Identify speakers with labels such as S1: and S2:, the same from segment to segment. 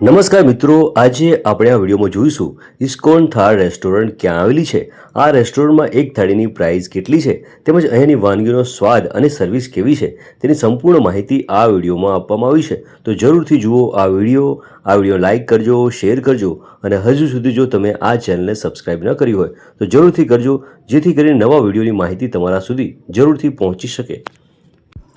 S1: નમસ્કાર મિત્રો, આજે આપણે આ વિડીયોમાં જોઈશું ઇસ્કોન થાળ રેસ્ટોરન્ટ ક્યાં આવેલી છે, આ રેસ્ટોરન્ટમાં એક થાળીની પ્રાઇસ કેટલી છે, તેમજ અહીંની વાનગીનો સ્વાદ અને સર્વિસ કેવી છે તેની સંપૂર્ણ માહિતી આ વિડીયોમાં આપવામાં આવી છે. તો જરૂરથી જુઓ આ વિડીયો લાઇક કરજો, શેર કરજો અને હજુ સુધી જો તમે આ ચેનલને સબસ્ક્રાઇબ ન કરી હોય તો જરૂરથી કરજો, જેથી કરીને નવા વિડીયોની માહિતી તમારા સુધી જરૂરથી પહોંચી શકે.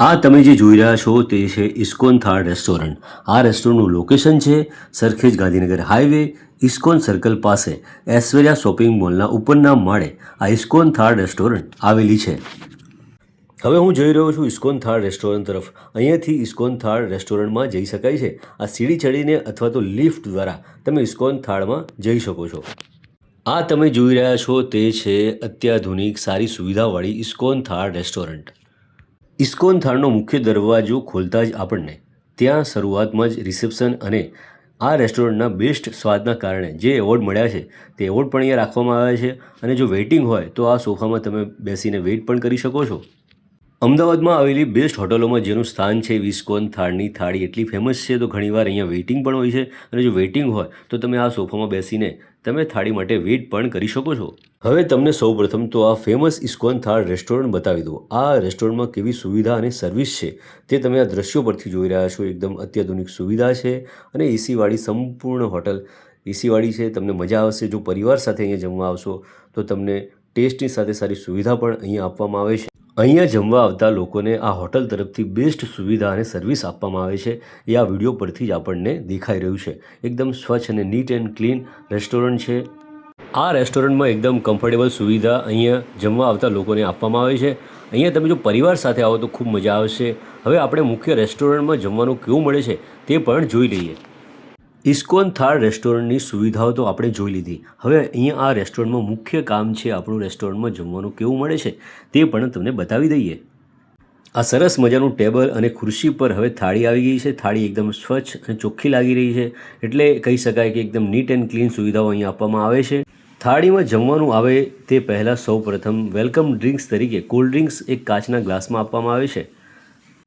S1: આ તમે જે જોઈ રહ્યા છો તે છે ઇસ્કોન થાળ રેસ્ટોરન્ટ. આ રેસ્ટોરન્ટનું લોકેશન છે Sarkhej Gandhinagar highway, ISKCON circle પાસે એશ્વર્યા શોપિંગ મોલના ઉપરના માળે આ ઇસ્કોન થાળ રેસ્ટોરન્ટ આવેલી છે. હવે હું જઈ રહ્યો છું ઇસ્કોન થાળ રેસ્ટોરન્ટ તરફ. અહીંયાથી ઇસ્કોન થાળ રેસ્ટોરન્ટમાં જઈ શકાય છે. આ સીડી ચડીને અથવા તો લિફ્ટ દ્વારા તમે ઇસ્કોન થાળમાં જઈ શકો છો. આ તમે જોઈ રહ્યા છો તે છે અત્યાધુનિક સારી સુવિધાવાળી ઇસ્કોન થાળ રેસ્ટોરન્ટ. ઇસ્કોન થાળનો મુખ્ય દરવાજો ખોલતા જ આપણને ત્યાં શરૂઆતમાં જ રિસેપ્શન અને આ રેસ્ટોરન્ટના બેસ્ટ સ્વાદના કારણે જે એવોર્ડ મળ્યા છે તે એવોર્ડ પણ અહીંયા રાખવામાં આવ્યા છે. અને જો વેઇટિંગ હોય તો આ સોફામાં તમે બેસીને વેઇટ પણ કરી શકો છો. અમદાવાદમાં આવેલી બેસ્ટ હોટલોમાં જેનું સ્થાન છે, ઇસ્કોન થાળની થાળી એટલી ફેમસ છે તો ઘણીવાર અહીંયા વેઇટિંગ પણ હોય છે. અને જો વેઇટિંગ હોય તો તમે આ સોફામાં બેસીને તમે થાળી માટે વેઇટ પણ કરી શકો છો. હવે તમને સૌપ્રથમ તો આ ફેમસ ઇસ્કોન થાળ રેસ્ટોરન્ટ બતાવી દો. આ રેસ્ટોરન્ટમાં કેવી સુવિધા અને સર્વિસ છે તે તમે આ દ્રશ્યો પરથી જોઈ રહ્યા છો. એકદમ અત્યાધુનિક સુવિધા છે અને એસીવાળી સંપૂર્ણ હોટલ એસીવાળી છે. તમને મજા આવશે. જો પરિવાર સાથે અહીંયા જમવા આવશો તો તમને ટેસ્ટની સાથે સારી સુવિધા પણ અહીંયા આપવામાં આવે છે. અહીંયા જમવા આવતા લોકોને આ હોટલ તરફથી બેસ્ટ સુવિધા અને સર્વિસ આપવામાં આવે છે. એ આ વિડીયો પરથી જ આપણને દેખાઈ રહ્યું છે. એકદમ સ્વચ્છ અને નીટ એન્ડ ક્લીન રેસ્ટોરન્ટ છે. આ રેસ્ટોરન્ટમાં એકદમ કમ્ફર્ટેબલ સુવિધા અહીંયા જમવા આવતા લોકોને આપવામાં આવે છે. અહીંયા તમે જો પરિવાર સાથે આવો તો ખૂબ મજા આવશે. હવે આપણે મુખ્ય રેસ્ટોરન્ટમાં જમવાનું કેવું મળે છે તે પણ જોઈ લઈએ. ઇસ્કોન થાળ રેસ્ટોરન્ટની સુવિધાઓ તો આપણે જોઈ લીધી. હવે અહીંયા આ રેસ્ટોરન્ટમાં મુખ્ય કામ છે આપણું રેસ્ટોરન્ટમાં જમવાનું કેવું મળે છે તે પણ તમને બતાવી દઈએ. આ સરસ મજાનું ટેબલ અને ખુરશી પર હવે થાળી આવી ગઈ છે. થાળી એકદમ સ્વચ્છ અને ચોખ્ખી લાગી રહી છે. એટલે કહી શકાય કે એકદમ નીટ એન્ડ ક્લીન સુવિધાઓ અહીંયા આપવામાં આવે છે. થાળીમાં જમવાનું આવે તે પહેલાં સૌપ્રથમ વેલકમ ડ્રિંક્સ તરીકે કોલ્ડ ડ્રિંક્સ એક કાચના ગ્લાસમાં આપવામાં આવે છે.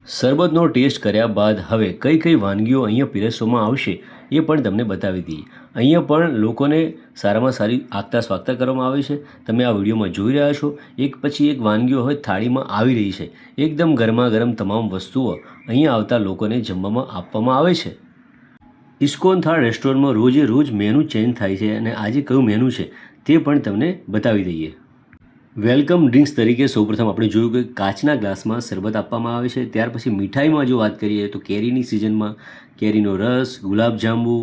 S1: શરબતનો ટેસ્ટ કર્યા બાદ હવે કઈ કઈ વાનગીઓ અહીંયા પીરસવામાં આવશે એ પણ તમને બતાવી દઈએ. અહીંયા પણ લોકોને સારામાં સારી આગતા સ્વાગતા કરવામાં આવે છે. તમે આ વિડીયોમાં જોઈ રહ્યા છો એક પછી એક વાનગીઓ હવે થાળીમાં આવી રહી છે. એકદમ ગરમા ગરમ તમામ વસ્તુઓ અહીંયા આવતા લોકોને જમવામાં આપવામાં આવે છે. ઇસ્કોન થાળ રેસ્ટોરન્ટમાં રોજે રોજ મેનુ ચેન્જ થાય છે અને આજે કયું મેનુ છે તે પણ તમને બતાવી દઈએ. વેલકમ ડ્રિંક્સ તરીકે સૌપ્રથમ આપણે જોયું કે કાચના ગ્લાસમાં શરબત આપવામાં આવે છે. ત્યાર પછી મીઠાઈમાં જો વાત કરીએ તો કેરીની સિઝનમાં કેરીનો રસ, ગુલાબજાંબુ,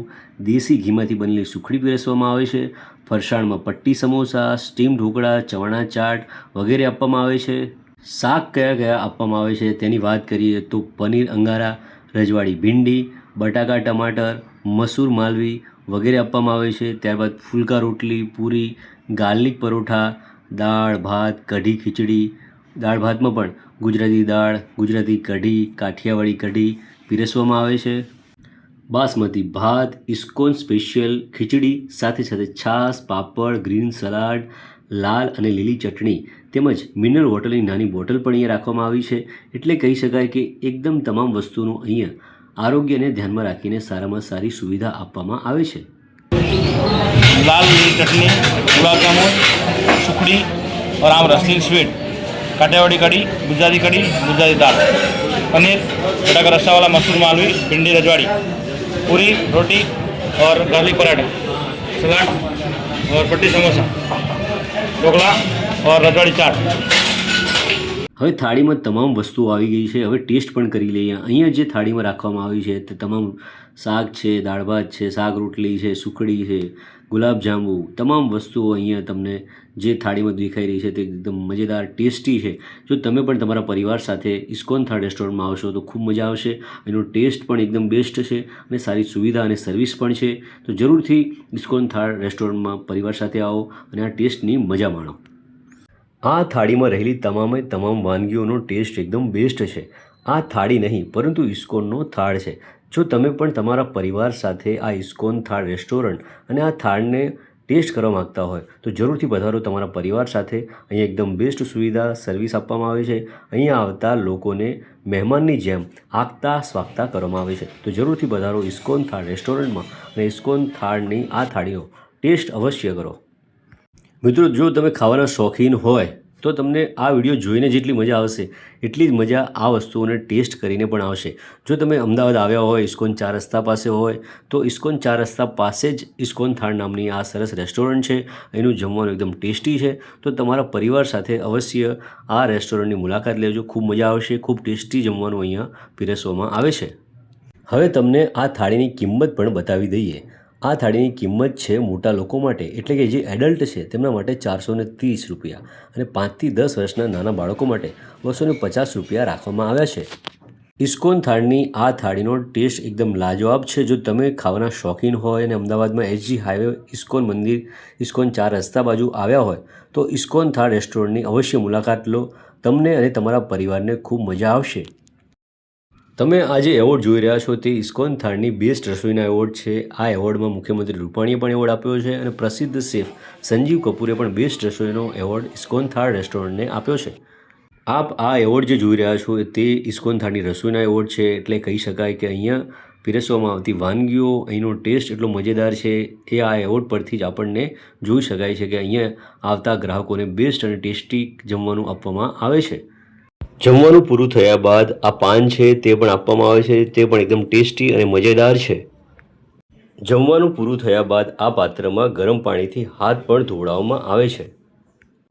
S1: દેશી ઘીમાંથી બનેલી સુખડી પીરસવામાં આવે છે. ફરસાણમાં પટ્ટી સમોસા, સ્ટીમ ઢોકળા, ચવાણા ચાટ વગેરે આપવામાં આવે છે. શાક કયા કયા આપવામાં આવે છે તેની વાત કરીએ તો પનીર અંગારા, રજવાડી ભીંડી, બટાકા ટમાટર, મસૂર માલવી વગેરે આપવામાં આવે છે. ત્યારબાદ ફુલકા રોટલી, પૂરી, ગાર્લિક પરોઠા, દાળ ભાત, કઢી ખીચડી. દાળ ભાતમાં પણ ગુજરાતી દાળ, ગુજરાતી કઢી, કાઠિયાવાડી કઢી પીરસવામાં આવે છે. બાસમતી ભાત, ઇસ્કોન સ્પેશિયલ ખીચડી સાથે સાથે છાશ, પાપડ, ગ્રીન સલાડ, લાલ અને લીલી ચટણી તેમજ મિનરલ વોટરની નાની બોટલ પણ અહીંયા રાખવામાં આવી છે. એટલે કહી શકાય કે એકદમ તમામ વસ્તુનું અહીંયા આરોગ્યને ધ્યાનમાં રાખીને સારામાં સારી સુવિધા આપવામાં આવે છે.
S2: लाल લીલી चटनी, गुलाब जामुन, सुखड़ी और आम रसलीन स्वीट, काठियावाड़ी कढ़ी, गुजराती दाल, पनीर, बटाका रस्सा वाला मसूर मालवी, भिंडी रजवाड़ी, पूरी रोटी और गार्लिक पराठा, सलाद और पट्टी समोसा, ढोकला और रजवाड़ी चाट.
S1: હવે થાળીમાં તમામ વસ્તુઓ આવી ગઈ છે. હવે ટેસ્ટ પણ કરી લઈએ. અહીંયા જે થાળીમાં રાખવામાં આવી છે તે તમામ શાક છે, દાળ ભાત છે, શાક રોટલી છે, સુખડી છે, ગુલાબજાંબુ તમામ વસ્તુઓ અહીંયા તમને જે થાળીમાં દેખાઈ રહી છે તે એકદમ મજેદાર ટેસ્ટી છે. જો તમે પણ તમારા પરિવાર સાથે ઇસ્કોન થાળ રેસ્ટોરન્ટમાં આવશો તો ખૂબ મજા આવશે. એનો ટેસ્ટ પણ એકદમ બેસ્ટ છે અને સારી સુવિધા અને સર્વિસ પણ છે. તો જરૂરથી ઇસ્કોન થાળ રેસ્ટોરન્ટમાં પરિવાર સાથે આવો અને આ ટેસ્ટની મજા માણો. આ થાળીમાં રહેલી તમામ વાનગીઓનો ટેસ્ટ એકદમ બેસ્ટ છે. આ થાળી નહીં પરંતુ ઇસ્કોનનો થાળ છે. જો તમે પણ તમારા પરિવાર સાથે આ ઇસ્કોન થાળ રેસ્ટોરન્ટ અને આ થાળને ટેસ્ટ કરવા માગતા હોય તો જરૂરથી પધારો તમારા પરિવાર સાથે. અહીંયા એકદમ બેસ્ટ સુવિધા સર્વિસ આપવામાં આવે છે. અહીંયા આવતા લોકોને મહેમાનની જેમ આગતા સ્વાગતા કરવામાં આવે છે. તો જરૂરથી પધારો ઇસ્કોન થાળ રેસ્ટોરન્ટમાં અને ઇસ્કોન થાળની આ થાળીનો ટેસ્ટ અવશ્ય કરો. મિત્રો, જો તમે ખાવાના શોખીન હોય તો તમને આ વિડીયો જોઈને જેટલી મજા આવશે એટલી જ મજા આ વસ્તુઓને ટેસ્ટ કરીને પણ આવશે. જો તમે અમદાવાદ આવ્યા હોય, ઇસ્કોન 4 રસ્તા પાસે હોય, તો ઇસ્કોન 4 રસ્તા પાસે જ ઇસ્કોન થાળ નામની આ સરસ રેસ્ટોરન્ટ છે. અહીંનું જમવાનું એકદમ ટેસ્ટી છે. તો તમારા પરિવાર સાથે અવશ્ય આ રેસ્ટોરન્ટની મુલાકાત લેજો. ખૂબ મજા આવશે. ખૂબ ટેસ્ટી જમવાનું અહીંયા પીરસવામાં આવે છે. હવે તમને આ થાળીની કિંમત પણ બતાવી દઈએ. આ થાળીની કિંમત છે મોટા લોકો માટે, એટલે કે જે એડલ્ટ છે તેમના માટે 430 રૂપિયા અને 5 થી 10 વર્ષના નાના બાળકો માટે 250 રૂપિયા રાખવામાં આવ્યા છે. ઇસ્કોન થાળની આ થાળીનો ટેસ્ટ એકદમ લાજવાબ છે. જો તમે ખાવાના શોખીન હોય અને અમદાવાદમાં SG હાઈવે ઇસ્કોન મંદિર ઇસ્કોન 4 રસ્તા બાજુ આવ્યા હોય તો ઇસ્કોન થાળ રેસ્ટોરન્ટની અવશ્ય મુલાકાત લો. તમને અને તમારા પરિવારને ખૂબ મજા આવશે. તમે આજે એવોર્ડ જોઈ રહ્યા છો તે ઇસ્કોન થાળની બેસ્ટ રસોઈના એવોર્ડ છે. આ એવોર્ડમાં મુખ્યમંત્રી રૂપાણીએ પણ એવોર્ડ આપ્યો છે અને પ્રસિદ્ધ શેફ સંજીવ કપૂરે પણ બેસ્ટ રસોઈનો એવોર્ડ ઇસ્કોન થાળ રેસ્ટોરન્ટને આપ્યો છે. આપ આ એવોર્ડ જે જોઈ રહ્યા છો તે ઇસ્કોન થાળની રસોઈના એવોર્ડ છે. એટલે કહી શકાય કે અહીંયા પીરસવામાં આવતી વાનગીઓ, અહીંનો ટેસ્ટ એટલો મજેદાર છે એ આ એવોર્ડ પરથી જ આપણને જોઈ શકાય છે કે અહીંયા આવતા ગ્રાહકોને બેસ્ટ અને ટેસ્ટી જમવાનું આપવામાં આવે છે. જમવાનું પૂરું થયા બાદ આ પાન છે તે પણ આપવામાં આવે છે. તે પણ એકદમ ટેસ્ટી અને મજેદાર છે. જમવાનું પૂરું થયા બાદ આ પાત્રમાં ગરમ પાણીથી હાથ પણ ધોવડાવવામાં આવે છે.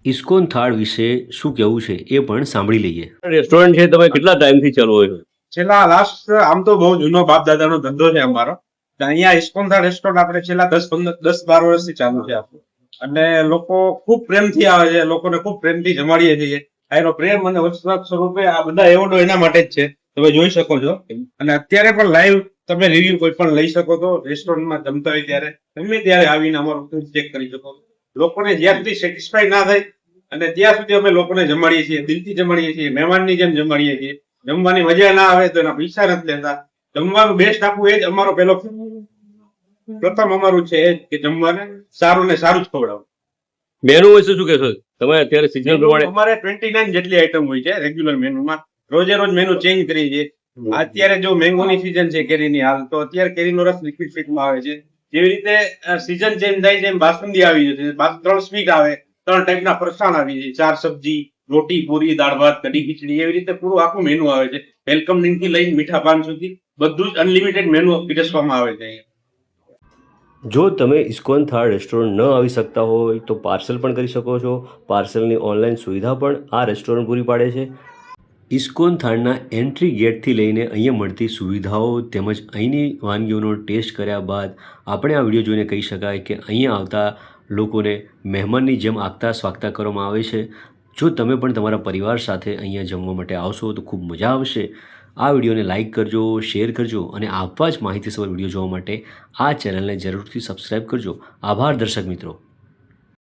S1: ઇસ્કોન થાળ વિશે શું કહેવું છે એ પણ સાંભળી લઈએ. રેસ્ટોરન્ટ છે, તમે કેટલા ટાઈમથી ચાલુ હોય?
S3: છેલ્લા લાસ્ટ આમ તો બહુ જૂનો બાપ દાદાનો ધંધો છે અમારો. અહીંયા ઇસ્કોન થાળ રેસ્ટોરન્ટ આપણે છેલ્લા 10-12 વર્ષથી ચાલુ છે આપણું. અને લોકો ખૂબ પ્રેમથી આવે છે, લોકોને ખૂબ પ્રેમથી જમાડીએ છીએ. એનો પ્રેમ અને વસ્તુના સ્વરૂપે આ બધા એવોર્ડો એના માટે જ છે, તમે જોઈ શકો છો. અને અત્યારે પણ લાઈવ તમે રિવ્યુ કોઈ પણ લઈ શકો છો. રેસ્ટોરન્ટમાં જમતા હોય ત્યારે ગમે ત્યારે આવીને અમારું ફૂડ ચેક કરી શકો. લોકોને જ્યાં સુધી સેટિસ્ફાઈ ના થાય અને ત્યાં સુધી અમે લોકોને જમાડીએ છીએ, દિલથી જમાડીએ છીએ, મહેમાનની જેમ જમાડીએ છીએ. જમવાની મજા ના આવે તો એના પૈસા નથી લેતા. જમવાનું બેસ્ટ આપવું એ જ અમારો પ્રથમ અમારું છે એ જ કે જમવાને સારું ને સારું જ ખવડાવવું.
S1: મેનુ વિશે શું કહેશો તમે? અત્યારે સિઝન પ્રમાણે
S3: અમારે 29 જેટલી આઈટમ હોય છે રેગ્યુલર મેનુમાં. રોજે રોજ મેનુ ચેન્જ કરીએ છીએ. અત્યારે જો મેંગોની સીઝન છે કેરીની, હાલ તો અત્યારે કેરીનો રસ લિક્વિડ ફીટમાં આવે છે. જેવી રીતે સીઝન ચેન્જ થાય છે એમ બાસુંદી આવી જશે. 3 સ્વીટ આવે, 3 ટાઈપના ફરસાણ આવી છે, 4 સબ્જી, રોટી, પૂરી, દાળ ભાત, કઢી, ખીચડી, એવી રીતે પૂરું આખું મેનુ આવે છે. વેલકમ ડ્રિંક થી લઈને મીઠા પાન સુધી બધું જ અનલિમિટેડ મેનુ પીરસવામાં આવે છે.
S1: જો તમે ઇસ્કોન થાળ રેસ્ટોરન્ટ ન આવી શકતા હોય તો પાર્સલ પણ કરી શકો છો. પાર્સલની ઓનલાઈન સુવિધા પણ આ રેસ્ટોરન્ટ પૂરી પાડે છે. ઇસ્કોન થાળના એન્ટ્રી ગેટથી લઈને અહીંયા મળતી સુવિધાઓ તેમજ અહીંની વાનગીઓનો ટેસ્ટ કર્યા બાદ આપણે આ વિડીયો જોઈને કહી શકાય કે અહીંયા આવતા લોકોને મહેમાનની જેમ આગતા સ્વાગતા કરવામાં આવે છે. જો તમે પણ તમારા પરિવાર સાથે અહીંયા જમવા માટે આવશો તો ખૂબ મજા આવશે. આ વિડીયોને લાઇક કરજો, શેર કરજો અને આવા જ માહિતીસભર વિડીયો જોવા માટે આ ચેનલને જરૂરથી સબસ્ક્રાઈબ કરજો. આભાર દર્શક મિત્રો.